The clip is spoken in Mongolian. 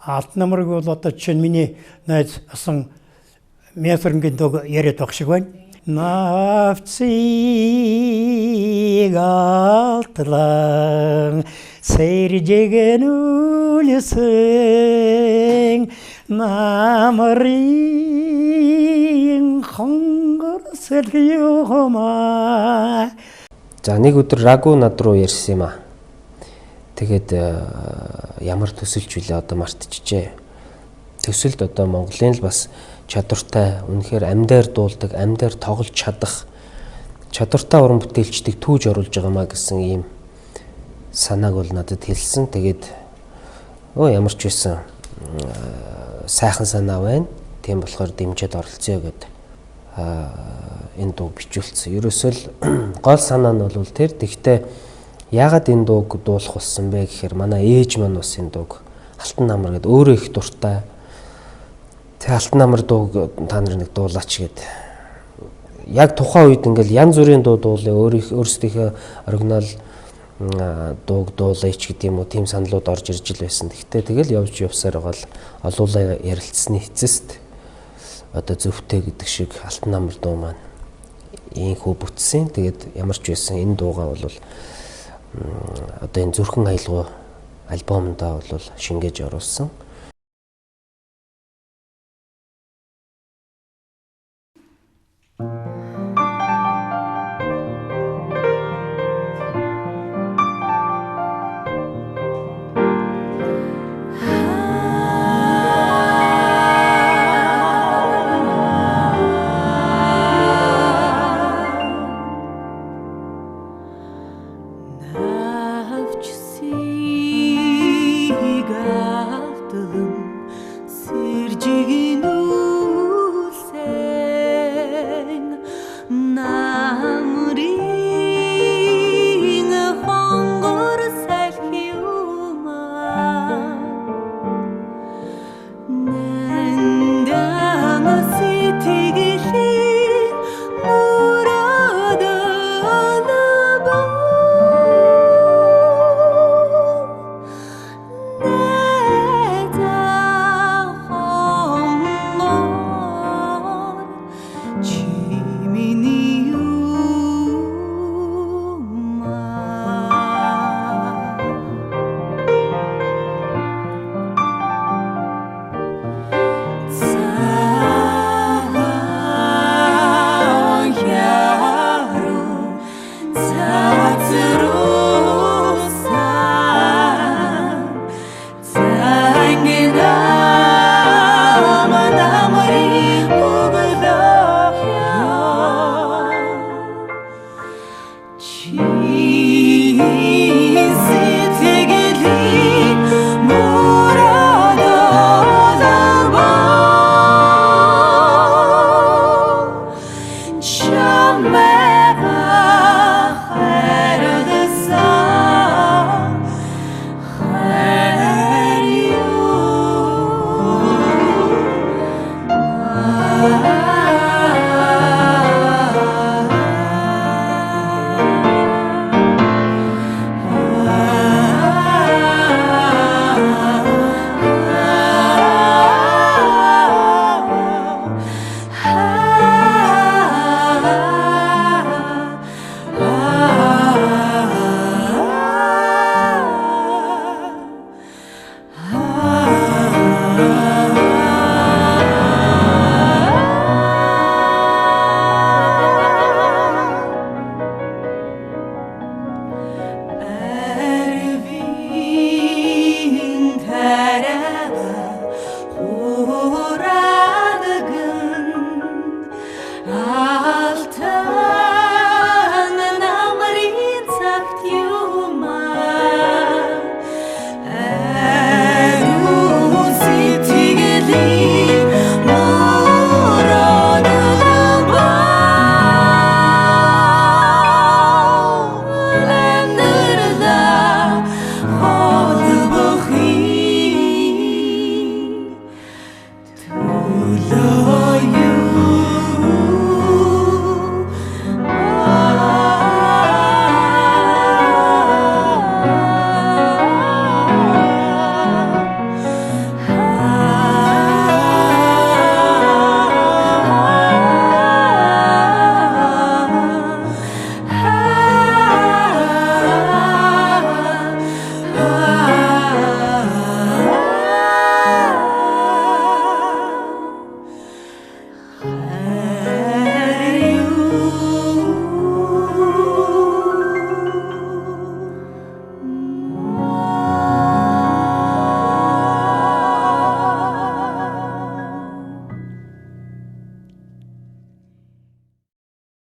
Алт намрыг бол одоо чинь миний найз асан метрингийн дог яриад байх шиг байна. Навцыг алтлан сэржигэн үлсэн намрын хонгор сэлгийхомаа. За нэг өдөр Рагу над руу ярьсан юм аа. Тэгээд ямар төсөлж вүлээ одоо мартчихжээ. Төсөлд одоо Монголын л бас чадвартай, үнэхээр амьдаар дуулдаг, амьдаар тоглож чадах, чадвартай уран бүтээлчдийг түүж оруулж байгаамаа гэсэн ийм санааг бол надад хэлсэн. Тэгээд ямар ч байсан сайхан санаа байна. Тийм болохоор дэмжиж оролцъё гэдэг энэ дуу бичүүлсэн. Ерөөсөө л гол санаа нь бол тэр. Тэгтээ яагаад энэ дууг дуулах болсон бэ гэхээр манай ээж маань бас энэ дууг Алтан намар гэдэг өөрөө их дуртай. Тэгээ Алтан намар дууг та нар нэг дуулаач гэд. Яг тухайн үед ингээл янз бүрийн дуу дуулаа, өөрсдийнхөө оригинал дууг дуулаач гэдэг юм уу, тийм саналууд орж ирж л байсан. Тэгтээ тэгэл явж явсаар байгаа л олуулаа ярилцсны эцэст одоо зөвхтэй гэдэг шиг Алтан намар дуу маань ийхүү бүтсэн. Тэгээд ямар ч байсан энэ дуугаа бол одоо энэ зүрхэн аялгау альбомдоо бол шингээж оруулсан. Jesus.